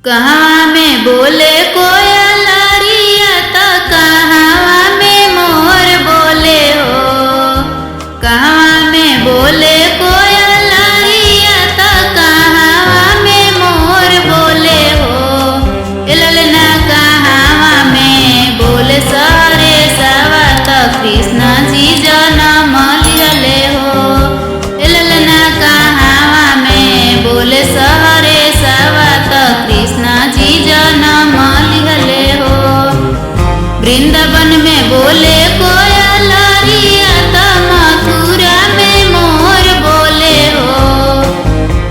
कहवा में बोले कोयलरिया तो कहवा में मोर बोले हो। कहवा में बोले कोयलरिया तो कहवा में मोर बोले हो। ललना कहवा में बोले सारे सवा तो कृष्ण जी जन्म लिहले हो। ललना कहवा में बोले सारे सवा तो कृष्ण जी जन्म लिहले हो। वृंदावन में बोले कोयलरिया तो मथुरा में मोर बोले हो।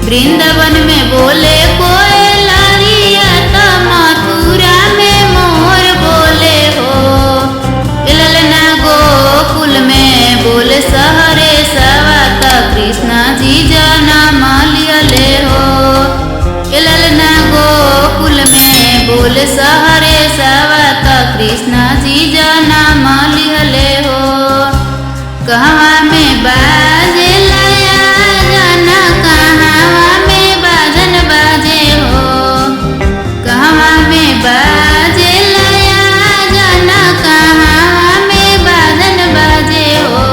वृंदावन में बोले कोयलरिया तो मथुरा में मोर बोले हो। ललना गोकुल में बोले सहरे सवा तो कृष्ण जी जन्म लिहले हो। ललना गोकुल में बोले सहरे सवा तो कृष्ण जी जन्म लिहले हो। कहवा में बाजे लया गाना कहवा में बाजन बाजे हो। कहवा में बाजे लया गाना कहवा में बाजन बाजे हो।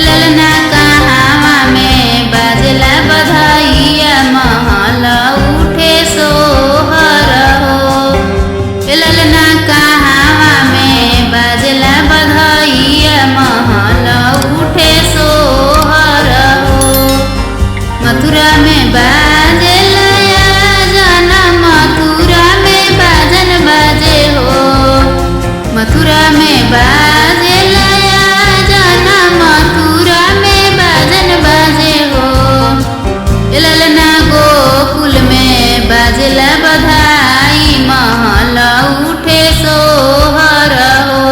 ललना कहवा में बाजला बधाइया महल उठे सोहर हो। ललना कहवा में बाजला बधाइया महल उठे सोहर हो। मथुरा में बाजे लया गाना मथुरा में बाजन बाजे हो। मथुरा में बाजे लया गाना मथुरा में बाजन बाजे हो। ललना गोकुल में बाजला बधाई महल उठे सोहर हो।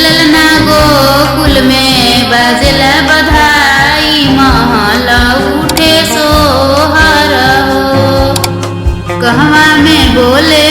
ललना गोकुल में बाजला बधाई महल उठे सोहर हो। कहवा में बोले